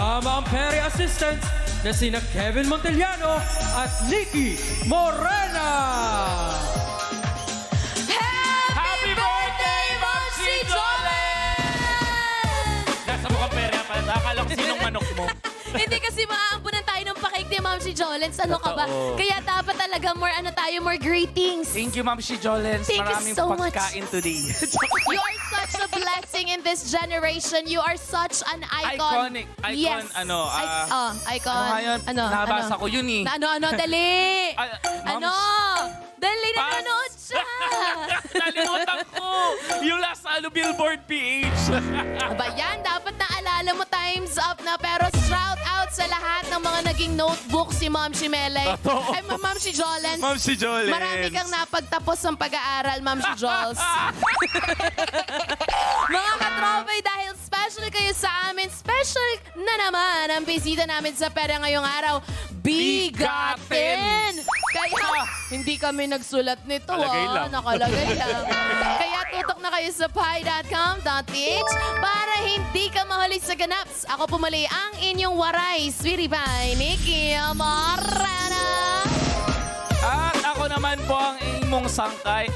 Kasama ang Perry assistants na sina Kevin Montellano at Nikki Morena. Happy birthday, Mamsi Jolene! Nasa mukhang Perry pa. Akala ko sinong manok mo. Hindi kasi maaampunan tayo ng pakik ni Mamsi Jolens. Ano ka ba? Kaya dapat talaga more greetings. Thank you, Mamsi Jolens. Thank you Maraming so much. pagkain today. You are such a blessing in this generation. You are such an icon. Iconic. Yes. Icon, icon. Ano nga yun? Nabasa ko yun eh. Ano, dali. Ma'am, Dali, nanonood siya. Nalimutan ko. Yung last Billboard PH. Aba yan, dapat naalala mo, time's up na. Pero shout out sa lahat ng mga naging notebook si Ma'am Shimele. Ay, Ma'am si Jolens. Ma'am si Jolens. Marami kang napagtapos ng pag-aaral, Ma'am si Jols. Mga katropay, dahil special kayo sa amin, special na naman ang bisita namin sa Pera ngayong araw. Bigatin! Kaya hindi kami nagsulat nito. Nakalagay lang. Kaya tutok na kayo sa pi.com.ph para hindi ka mahuli sa ganaps. Ako pumali ang inyong waray, Sweetie Pie, Nikki Morena. At ako naman po ang inyong sangkay.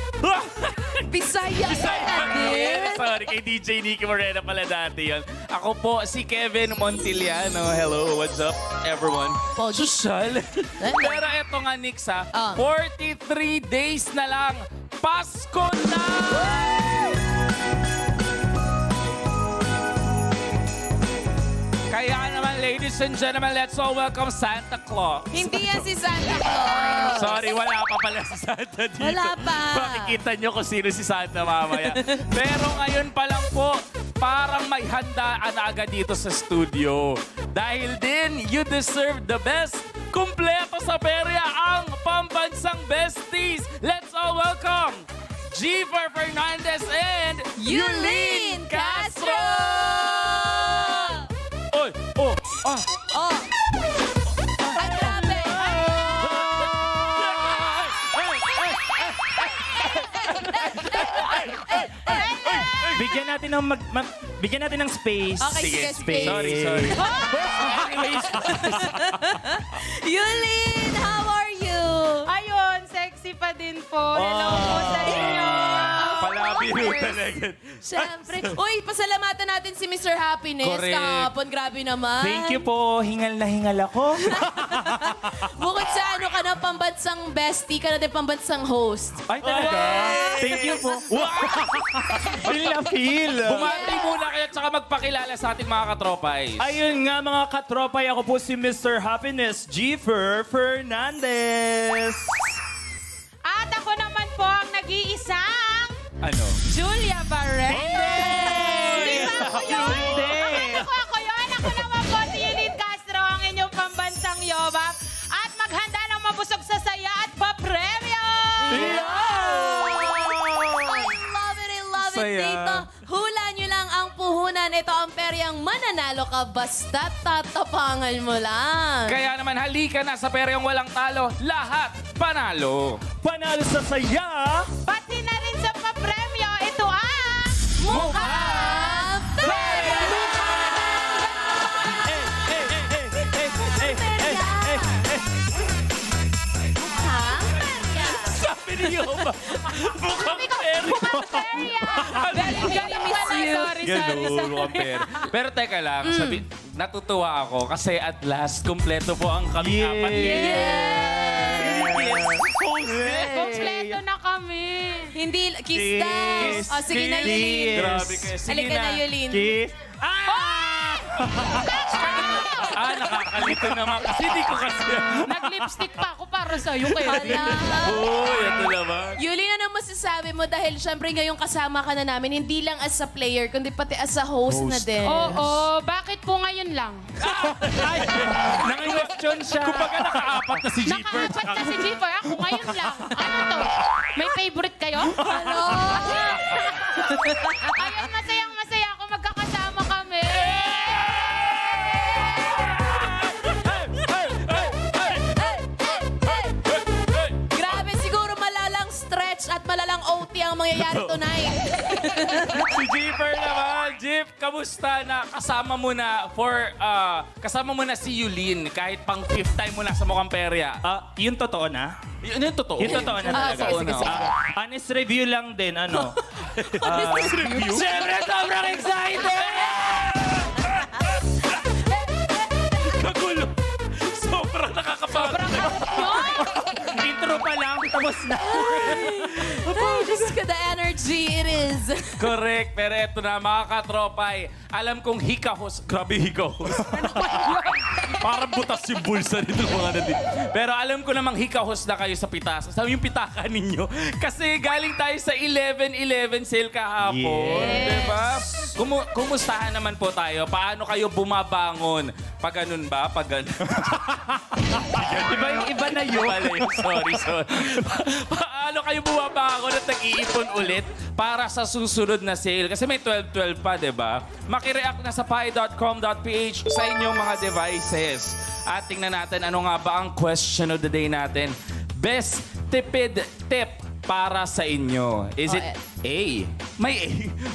Bisaya din. Sorry, kay DJ Nikki Morena pala dati yun. Ako po si Kevin Montellano. Hello, what's up, everyone? Social. Pero eto nga, Nix, 43 days na lang. Pasko na! Kaya naman, ladies and gentlemen, let's all welcome Santa Claus. Hindi yan si Santa Claus. Sorry, wala pa pala si Santa dito. Wala pa. Makikita nyo kung sino si Santa mamaya. Pero ngayon pa lang po, parang may handaan na agad dito sa studio. Dahil din, you deserve the best. Kumpleto sa perya ang pambansang besties. Let's all welcome Giver Fernandez and Yulene Castro! Oy! Oh! Ah! Oh! Ay, grabe! Bigyan natin ng space. Okay, sige, space. Sorry. Anyways. Yulene, how are you? Ayun, sexy pa din po. Hello po sa inyo. Palabiro talaga. Siyempre. Uy, pasalamatan natin si Mr. Happiness. Correct. Kahapon, grabe naman. Thank you po. Hingal na hingal ako. Bukod sa ano ka na, pambansang bestie, ka na din pambansang host. Ay, talaga? Thank you po. Feel na feel. Bumati muna kayo at saka magpakilala sa ating mga katropay. Ayun nga mga katropay, ako po si Mr. Happiness, Giver Fernandez. At ako naman po ang nag-iisang Ano? Julia Barreto. Di ba ako yun? Hindi. Ako yun. Ako naman po si Yulene Castro, ang inyong pambansang yobab. At maghanda ng mabusog sa saya at papremyo! I love it, dito. Hula nyo lang ang puhunan. Ito ang peryang mananalo ka basta tatapangan mo lang. Kaya naman halika na sa peryang walang talo. Lahat panalo. Panalo sa saya. Pati na rin sa papremyo, ito ang... Mukha Perya! Mukha Perya! Sabi niyo ba? Mukhang peri. Galing miss you. Sorry. Pero teka lang, natutuwa ako kasi at last, kumpleto po ang kami apat. Kompleto na kami. Hindi, kiss daw. O, sige na, Yulene. Grabe kayo. Sige Halika na, Yulene. Kiss. Nakakalito naman kasi hindi ko kasi. Nag-lipstick pa ako para sa'yo, Kevin. Ito naman. Yulene, ano masasabi mo dahil syempre ngayong kasama ka na namin, hindi lang as a player, kundi pati as a host na din. Oo, bakit po ngayon lang? Nang-question siya. Kumbaga nakaapat na si Jeeper. Nakaapat na si Jeeper. Ako ngayon lang. Ano to? May favorite kayo? Ano? Ayun, masayang-masaya ako. Magkakasama kami. Grabe, siguro malalang stretch at malalang OT ang mangyayari tonight. Si Jeeper naman. Jeep kamusta na kasama mo na si Yulin kahit pang 5th time mo na sa Mukhang Perya? Yung totoo na? Yun yung totoo. Yung totoo na talaga. Sige. Honest review lang din, ano? Honest review? Siyempre, sobrang excited! Kagulo. Sobrang nakakapagod. Intro pa lang, tapos na. Ay, Diyos ko, the energy it is. Correct. Pero eto na, mga katropay. Alam kong hikahos. Grabe hikahos. Parang butas yung bulsa nito mga natin. Pero alam ko namang hikahos na kayo sa pitas. Sabi yung pitaka ninyo. Kasi galing tayo sa 11/11 sale kahapon. Yes. Diba? Kumustahan naman po tayo? Paano kayo bumabangon? Pag ganun ba? Pag ganun. Iba na yun. Sorry. Paano kayo bumabangon at nag-iipon ulit para sa susunod na sale? Kasi may 12/12 pa, diba? Makireact na sa pi.com.ph sa inyong mga devices. At tingnan natin ano nga ba ang question of the day natin. Best tipid tip para sa inyo. Is it A? May A.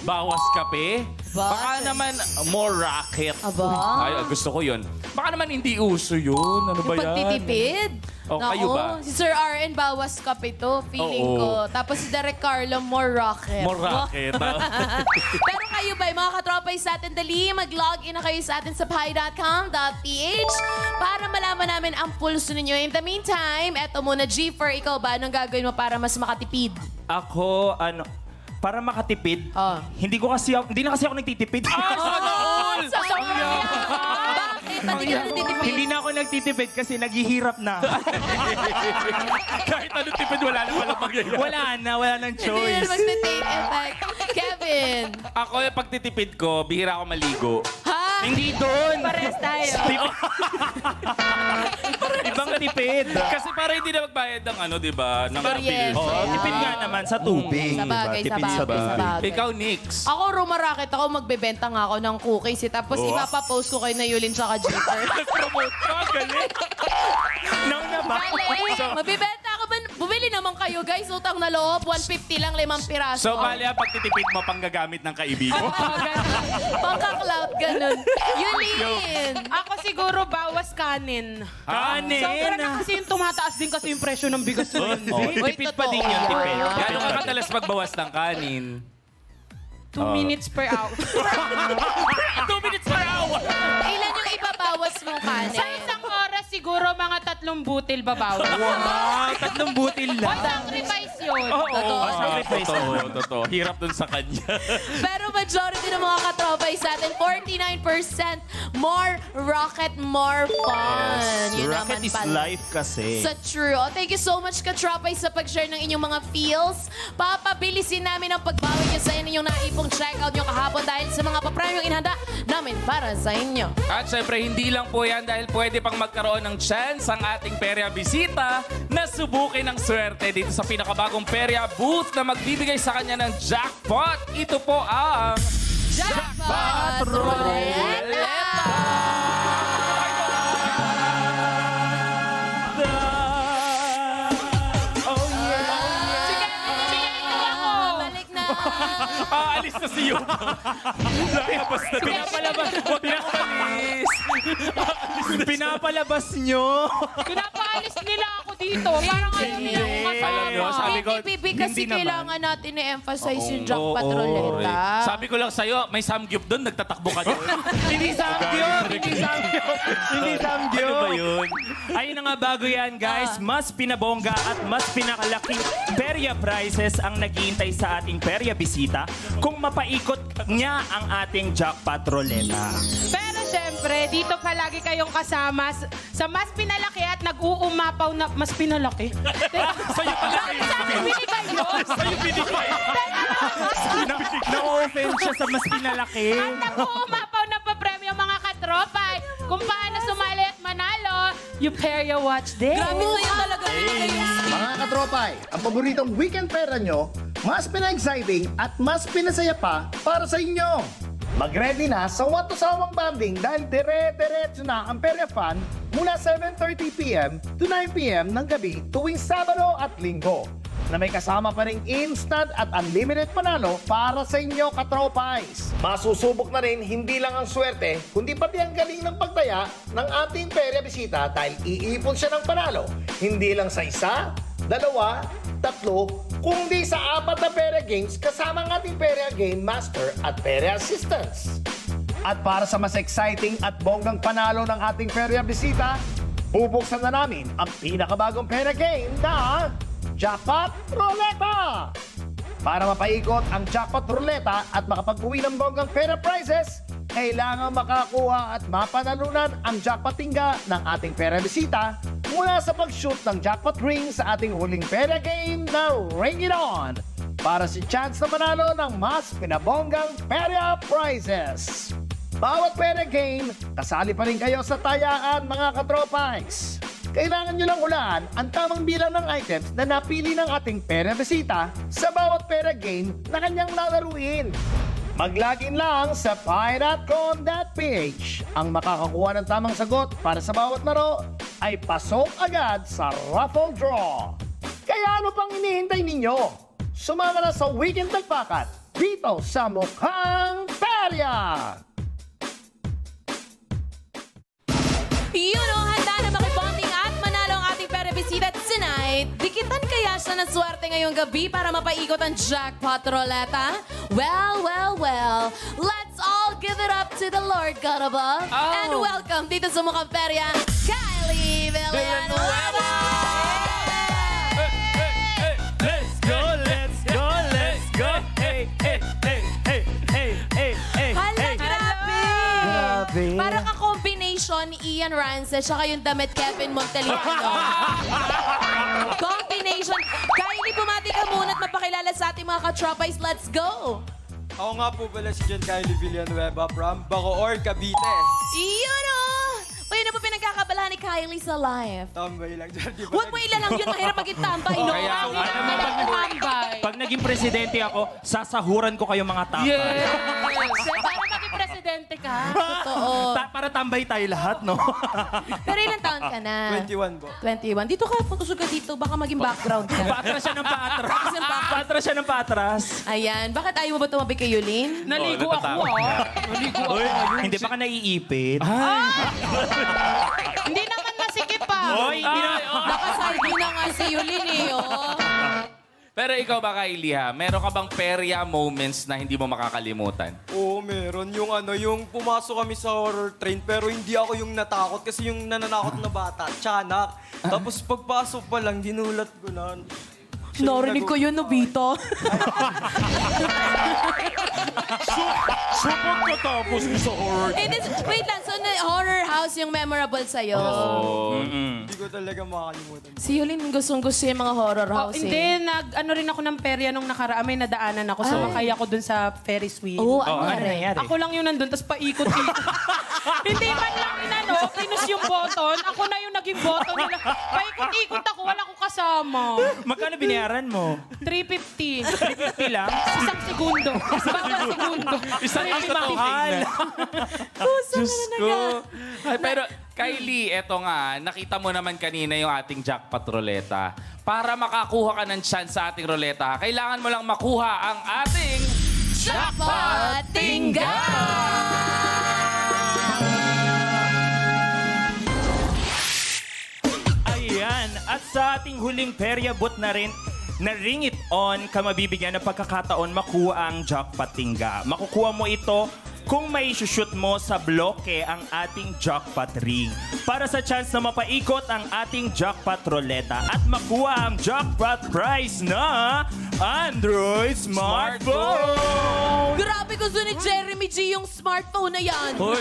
Bawas kape? Baka naman more racket. Aba? Ay, gusto ko yun. Baka naman hindi uso yun. Ano ba Yung yan? pagtitipid. Oh, kayo ba? Si Sir RN bawas kape to, feeling ko. Tapos si Derek Carlo, more rocket. More racket. Pero kayo ba, mga katropay sa atin, dali, mag-log in na kayo sa atin sa pi.com.ph para malaman namin ang pulso ninyo. In the meantime, eto muna, G4, ikaw ba, anong gagawin mo para mas makatipid? Ako, para makatipid, hindi na kasi ako nagtitipid. Sana all! Bakit? Ba't hindi ka nagtitipid? Hindi na ako nagtitipid kasi naghihirap na. Kahit anong tipid, wala na palang mangyayari. wala nang Hindi choice. na mag-take effect. Kevin! Ako, yung pagtitipid ko, bihira ako maligo. Ha? Hindi doon. Pares tayo. Ibang tipid. Kasi para hindi na magbayad ng di ba? Ng Kuryente. bills. Oo, tipid nga naman sa tubig. Sa bagay, Tipid sa bagay. Ikaw, Nix. Ako, rumaraket ako, magbebenta nga ako ng cookies. Tapos ipapapost ko kay na Yulin tsaka Jeeper. Nag-promote ka, galing. Nang na ba? Mabibenta ako. Bumili naman kayo, guys. Utang na loob. 150 lang, 5 piraso. So, bali ang pagtitipid mo pang gagamit ng kaibigan. Pangka-cloud, ganun. Yulin! Ako siguro bawas kanin. Kanin. Sobra na kasi yung tumataas din kasi yung presyo ng bigas ngayon. Tipid pa din yun, tipid. Gano'n ka kadalas magbawas ng kanin? 2 minutes per hour. 2 minutes per hour! Ilan yung ibabawas mong kanin? Sa isang oras siguro mga 3 butil babawas. Wow, 3 butil lang. Sacrifice yun. Totoo. Hirap dun sa kanya. Pero majority ng mga katropay sa atin, 49% more rocket, more fun. Yun Rocket naman is pala. life kasi. Sa true. Oh, thank you so much, katropay, sa pag-share ng inyong mga feels. Papabilisin namin ang pagbawi niyo sa inyong naipong checkout nyo kahapon dahil sa mga papremyong inhanda namin para sa inyo. At syempre, hindi lang po yan dahil pwede pang magkaroon ng chance ang ating Perya Bisita na subukin ang swerte dito sa pinakabagong Perya booth na magbibigay sa kanya ng jackpot. Ito po ang Jackpot Roleta! Balik na! Alis na si Yuba. Nakapos na. Pinapalabas nyo. Pinapaalis nila ako dito. Parang ayaw nila akong kasama. Alam nyo, sabi ko, Hindi, kasi hindi naman. kailangan natin i-emphasize yung jackpot roleta. Sabi ko lang sa'yo, may samgyup doon, nagtatakbo ka doon. Hindi samgyup! Hindi samgyup! Hindi samgyup! Ano ba yun? Ayun na nga, bago yan, guys. Mas pinabongga at mas pinakalaking Perya prizes ang naghihintay sa ating Perya Bisita kung mapaikot niya ang ating jackpot roleta. Pero syempre, dito palagi kayong kasama sa mas pinalaki at nag-uumapaw na mas pinalaki. Sa'yo pala kayo. Sabi, binigay yun. Sa'yo binigay. Na-offend siya sa mas pinalaki. Ang nag-uumapaw na papremyo mga katropay. Kung paano sumali at manalo, you pair your watch this. Grabe sa'yo talaga binigay yung Mga katropay, ang paboritong weekend pera nyo, mas pina-exciting at mas pinasaya pa para sa inyo. Mag-ready na sa wato-sawang banding dahil dire-diretso na ang Perya Fun mula 7:30 p.m. to 9 p.m. ng gabi tuwing Sabado at Linggo. na may kasama pa ring instant at unlimited panalo para sa inyo katropais. Masusubok na rin hindi lang ang swerte, kundi pati ang galing ng pagtaya ng ating perya bisita dahil iipon siya ng panalo. Hindi lang sa isa, dalawa, tatlo, kundi sa 4 na perya games kasama ang ating perya game master at perya assistants. At para sa mas exciting at bonggang panalo ng ating perya bisita, bubuksan na namin ang pinakabagong perya game na Jackpot Ruleta! Para mapaikot ang Jackpot Ruleta at makapag-uwi ng bonggang pera prizes, kailangan makakuha at mapanalunan ang jackpot tingga ng ating pera bisita mula sa pag-shoot ng jackpot ring sa ating huling pera game na Ring It On para si chance na manalo ng mas pinabonggang pera prizes. Bawat pera game, kasali pa rin kayo sa tayaan mga katropais. Kailangan nyo lang hulaan ang tamang bilang ng items na napili ng ating pera bisita sa bawat pera game na kanyang lalaruin. Mag-login lang sa pi.com.ph. Ang makakakuha ng tamang sagot para sa bawat laro ay pasok agad sa raffle draw. Kaya ano pang hinihintay ninyo? Sumama na sa Weekend Tagpakat dito sa Mukhang Perya! Yun o, handa na makibonding at manalo ang ating pera bisita tonight. Dikitan kaya siya ng swerte ngayong gabi para mapaikot ang Jackpot Ruleta? Well, well, well, let's all give it up to the Lord God above. And welcome dito sa Mukhang Perya, Kylie Villanueva! Let's go, let's go, let's go. Hey, hey, hey, hey, hey, hey, hey. Hala, grabe! Grabe. Parang ang combination ni Ian Rances saka yung damit Kevin Monteliano. Combination. Kylie, bumati ka muna at mapakilala sa ating mga katropais. Let's go! Ako nga po pala si John Kylie Villanueva from Bacoor, Cavite. Iyon o! Uy, ano pa pinagkakabalahan ni Kylie sa life? Tambay lang dyan, di ba? Huwag mo ilalang yun, mahirap maging tambay, no? kaya ako, tambay. Pag naging presidente ako, sasahuran ko kayo mga tambay. Para maging presidente ka. Totoo. Para tambay tayo lahat, no? Pero ilang taon ka na? 21 po. 21. Dito ka, putusog ka dito. Baka maging background ka. Paatras siya ng paatras. Paatras siya ng paatras. Ayan. Bakit ayaw mo ba tumabi kay Yulin? Naligo ako, Naligo ako. Uy, hindi pa ka naiipit. Hindi naman masikip pa. Oy, hindi na. Nakasaldi na nga si Yulin eh, oh. Pero ikaw ba, Kylie, ha? Meron ka bang perya moments na hindi mo makakalimutan? Oo, meron. Yung pumasok kami sa horror train pero hindi ako yung natakot kasi yung nananakot na bata, tiyanak. Tapos pagpasok pa lang, ginulat ko na. Narinig ko yun, Nobito. Support ko tapos sa horror. Wait lang, so horror house yung memorable sa'yo? Hindi ko talaga makakalimutan. Si Yulin gustong-gusto yung mga horror house Hindi, ano rin ako ng perya nung nakaraan. May nadaanan ako. Sumakay ako dun sa Ferris wheel. Oo, ano ano nangyari? nangyari? Ako lang yung nandun, tapos paikot-ikot. Hindi man lang pinus yung button. Ako na yung naging button nila. Paikot-ikot ako, wala akong kasama. Magkano binayaran mo? 350. 350 lang? Isang segundo. Bawat segundo. Isang Mahal. Diyos ko. Ay, pero, Kylie, eto nga, nakita mo naman kanina yung ating jackpot ruleta. Para makakuha ka ng chance sa ating ruleta, kailangan mo lang makuha ang ating Jackpot Tingga! Ayan. At sa ating huling perya bot na rin, na Ring It On, ka mabibigyan ng pagkakataon makuha ang jackpot tingga. Makukuha mo ito kung may shoot mo sa bloke ang ating jackpot ring. Para sa chance na mapaikot ang ating jackpot ruleta at makuha ang jackpot prize na Android smartphone! Grabe, gusto ni Jeremy G yung smartphone na yan. Hoy,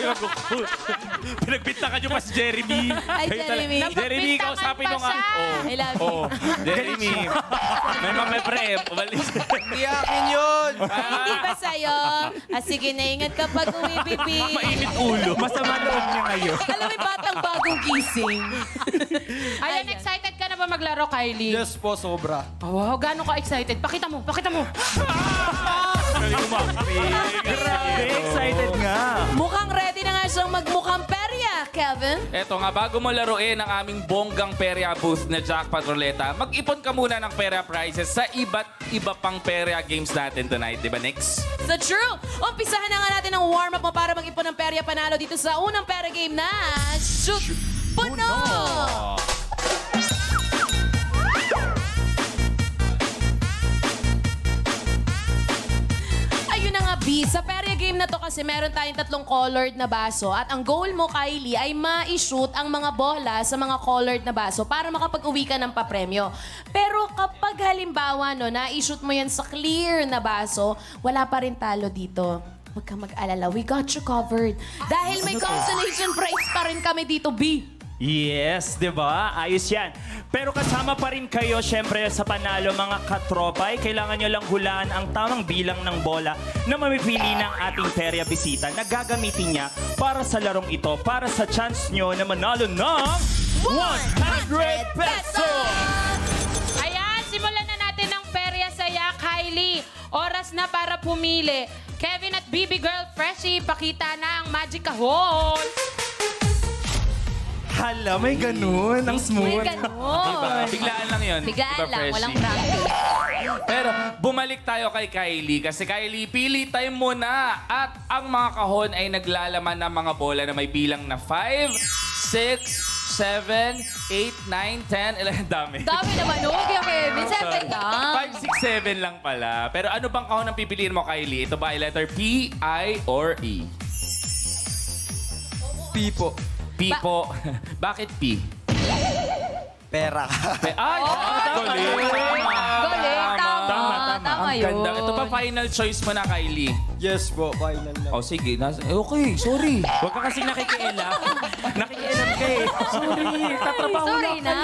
pinagbintakan niyo pa si Jeremy. Hi, Jeremy. Jeremy, kausapin nyo nga. I love you. Jeremy. May mapepre. Umalis. Hindi akin yun! Hindi ba sa'yo? Sige na, ingat ka pag uwi, bibi. Mainit ulo. Masama loob niya ngayon. Alam mo, batang bagong gising. Ayan, excited ka na ba maglaro, Kylie? Yes po, sobra. Oh, wow, gano'n ka excited? Pakita mo, pakita mo. Grabe, excited nga. Mukhang ready na nga siyang magmukhang perya. Kevin? Eto nga, bago mo laruin ang aming bonggang perya booth na Jackpot Ruleta, mag-ipon ka muna ng perya prizes sa iba't iba pang perya games natin tonight. Di ba, Nix? So true! Umpisahan na nga natin ang warm-up mo para mag-ipon ng perya panalo dito sa unang perya game na Shoot Puno! Ayun na nga, B. Sa perya game na to kasi meron tayong 3 colored na baso at ang goal mo, Kylie, ay ma-shoot ang mga bola sa mga colored na baso para makapag-uwi ka ng papremyo. Pero kapag halimbawa, no, na-shoot mo yan sa clear na baso, wala pa rin talo dito. Huwag kang mag-alala. We got you covered. Dahil may consolation prize pa rin kami dito, B. Yes, di ba? Ayos yan. Pero kasama pa rin kayo, syempre, sa panalo, mga katropay. Kailangan nyo lang hulaan ang tamang bilang ng bola na mamipili ng ating perya bisita na gagamitin niya para sa larong ito, para sa chance nyo na manalo ng 100 pesos! Ayan, simulan na natin ang perya saya, Kylie. Oras na para pumili. Kevin at BB Girl Freshie, pakita na ang magic kahon. Hala, may ganun. Ang smooth. May ganun. Diba? Biglaan lang yun. Biglaan Diba, lang, Freshie? walang practice. Pero bumalik tayo kay Kylie kasi Kylie, pili time mo na at ang mga kahon ay naglalaman ng mga bola na may bilang na 5, 6, 7, 8, 9, 10, 11. Dami. Dami naman, okay, Kevin. 7 lang. 5, 6, 7 lang pala. Pero ano bang kahon ang pipiliin mo, Kylie? Ito ba ay letter P, I, or E? P po. P po. Bakit P? Pera. Ay! Galing! Galing, tama. Tama Ang yun. ganda. Ito pa final choice mo na, Kylie. Yes po, final na. Oh, sige. Okay, sorry. Huwag ka kasing nakikialam. Nakikialam ka eh. Sorry, tatrabaho Sorry lang. na.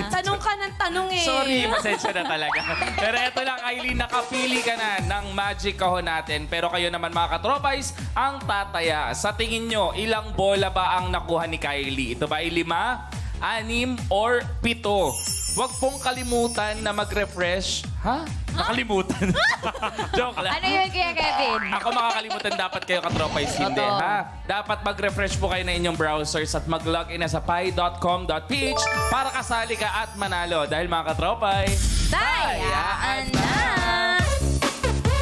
Tanong ka ng tanong eh. Sorry, pasensya na talaga. Pero eto lang, Kylie, nakapili ka na ng magic kahon natin. Pero kayo naman, mga katropais, ang tataya. Sa tingin nyo, ilang bola ba ang nakuha ni Kylie? Ito ba ay 5, 6, or 7? Huwag pong kalimutan na mag-refresh. Ha? Nakalimutan. Joke lang. Ano yun kaya, Kevin? Ako makakalimutan dapat kayo katropais, hindi, Totoo. ha? Dapat mag-refresh po kayo na inyong browsers at mag-login na sa pi.com.ph para kasali ka at manalo. Dahil mga katropay, Tayaan na!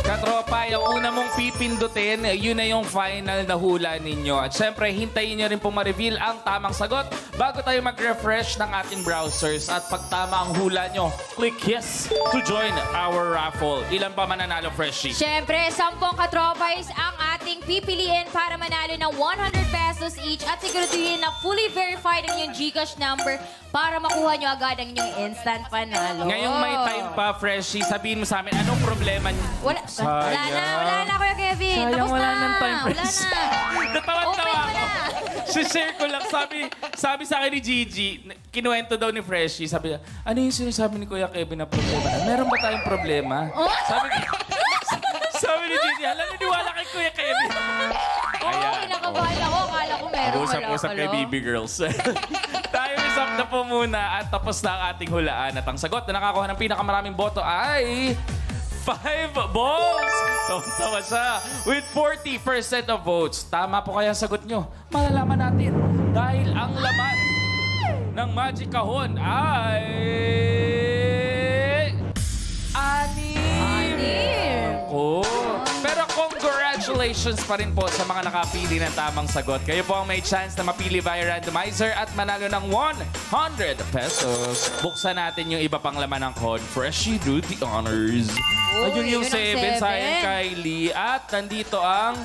katropay, ang una mong pipindutin, yun na yung final na hula ninyo. At syempre, hintayin nyo rin po ma-reveal ang tamang sagot bago tayo mag-refresh ng ating browsers. At pag tama ang hula nyo, click yes to join our raffle. Ilan pa mananalo, Freshie? Siyempre, 10 katropais ang ating pipiliin para manalo ng 100 pesos each at siguraduhin na fully verified ang inyong GCash number para makuha nyo agad ang inyong instant panalo. Ngayong may time pa, Freshie, sabihin mo sa amin, anong problema niyo? Wala na, Kuya Kevin. Sayang, Tapos wala na. ng time, Wala Prince. na. Natawa-tawa Open mo ako. na. Share ko lang. Sabi sa akin ni Gigi, kinuwento daw ni Freshie, sabi niya, ano yung sinasabi ni Kuya Kevin na problema na? Meron ba tayong problema? Sabi ni Gigi, alam, naniwala kay Kuya Kevin. Oo, kinakabahan ako. Akala ko meron. Usap-usap kay BB Girls. Tayo usap na po muna at tapos na ang ating hulaan. At ang sagot na nakakuha ng pinakamaraming boto ay 5 balls! Tawa siya. With 40% of votes. Tama po kaya ang sagot nyo. Malalaman natin. Dahil ang laman ng Magic Kahon ay... 6. Oh. Pero congratulations pa rin po sa mga nakapili ng tamang sagot. Kayo po ang may chance na mapili via randomizer at manalo ng 100 pesos. Buksan natin yung iba pang laman ng kahon. Freshie, do the honors. Ayun yung 7, sayang Kylie. At nandito ang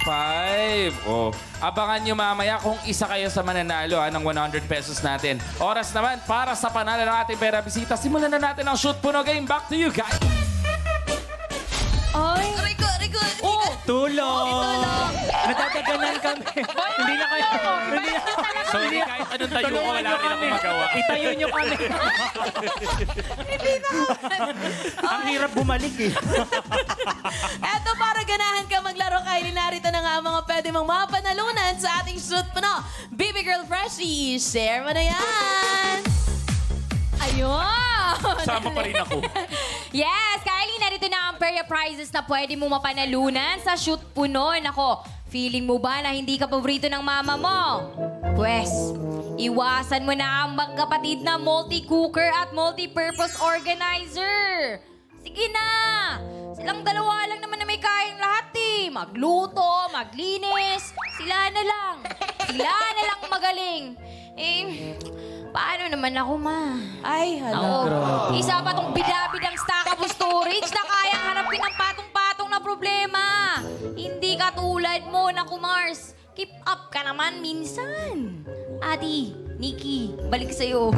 5. Oh. Abangan nyo mamaya kung isa kayo sa mananalo ng 100 pesos natin. Oras naman para sa panalo ng ating pera bisita. Simulan na natin ang Shoot Puno game. Back to you guys. Ay, Oh, tulong! Natadaganan kami. Hindi na kayo. Hindi na. Sorry, kahit anong tayo ko, wala rin ako magawa. Itayo nyo kami. Ang hirap bumalik eh. Eto, para ganahan ka maglaro, Kylie, narito na nga ang mga pwede mong mapanalunan sa ating Shoot Puno. BB Girl Freshie, share mo na yan! Ayun! Sama pa rin ako. Yes, Kylie, narito na ang perya prizes na pwede mo mapanalunan sa Shoot Puno. Nako, Feeling mo ba na hindi ka paborito ng mama mo? Pwes, iwasan mo na ang magkapatid na multi-cooker at multi-purpose organizer. Sige na! Silang dalawa lang naman na may kayang lahat eh. Magluto, maglinis. Sila na lang. Sila na lang magaling. Eh, paano naman ako, ma? Ay, hala. Ako, isa pa tong bidabidang stackable storage na kayang harapin ang patong-patong na problema. Hindi ka tulad mo, naku Mars. Keep up ka naman minsan. Adi, Nikki, balik sa'yo.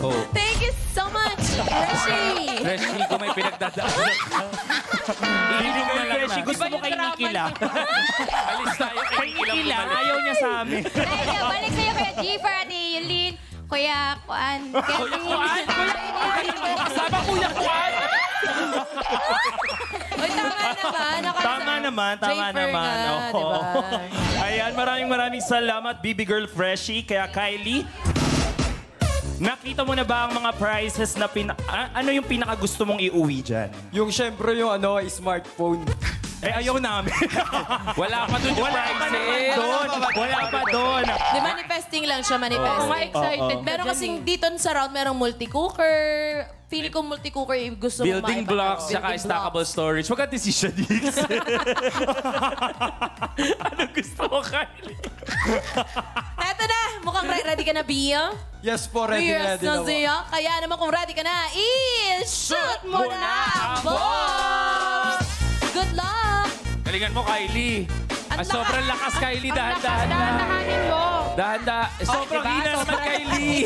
Oh. Thank you so much, Hershey. Fresh, hindi ko may pinagdadaanan. Hindi ko Freshie, gusto mo kay Nikila. Alis tayo kay Nikila, ayaw niya sa amin. Ay, balik sa'yo kaya Jiffer, Adi, Yulin. Kuya, Kuan. Kuya Kuan? Kasama Kuya Kuan? Uy, tama naman. Tama naman. Jayfer Oo. nga, diba? Ayan, maraming salamat, Baby Girl Freshie. Kaya Kylie, nakita mo na ba ang mga prizes na ano yung pinakagusto mong iuwi dyan? Yung syempre yung smartphone. Eh, ayaw namin. Wala pa doon yung prizes. Wala pa doon. Di, manifesting lang siya, manifesting. excited ka Pero dyan kasing dito sa round, merong multi-cooker. Feeling ko multi-cooker yung gusto mo Building blocks, saka stackable storage. Wag ka decision, Dix. Ano gusto mo, Kylie? Eto na, mukhang ready ka na, Bia? Yes po, ready Yes na na po. siya. Kaya naman kung ready ka na, i-shoot mo na ang box! Good luck! Galingan mo, Kylie. Ang Sobrang lakas, Kylie. Dahan-dahan na. Dahan-dahanin mo. Dahan-dahan. Sobrang diba? hina naman, Sobrang- Kylie.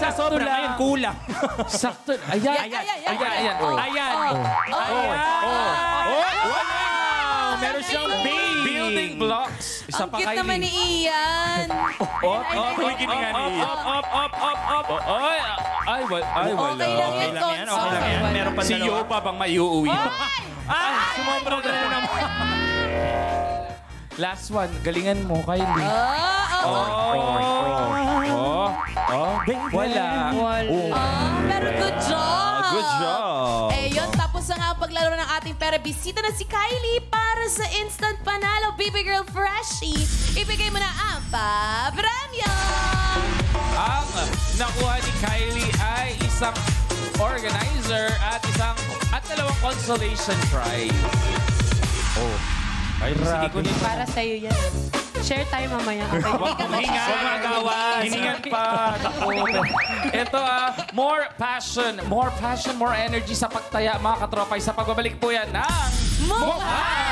Kanina sobra lang. ngayon, kulang. Sakto. Ayan. Ayan. Oh. Ayan. Oh. Wow! Meron siyang baby. Building blocks. Isa Ang pa, cute Kylie. naman ni Ian. Uy, giningan ni Ian. Up. Ay, wala. Okay lang Okay yun, lang yan, Tonso. okay lang yan. Meron pa Si dalawa. Yo pa bang maiuwi? Ay, sumobra na naman. Last one. Galingan mo, Kylie. Wala. Pero good job. Good job. Eh, yun, tapos na nga ang paglaro ng ating pera. Bisita na si Kylie para sa instant panalo. Baby Girl Freshie, ibigay mo na ang papremyo. Ang nakuha ni Kylie ay isang organizer at dalawang consolation prize. Oh. Ay, sige ko nito. Para sa'yo yan. Share tayo mamaya. Okay. Huwag hiningan pa. Ito more passion, more energy sa pagtaya, mga katropay. Sa pagbabalik po yan ng Mukha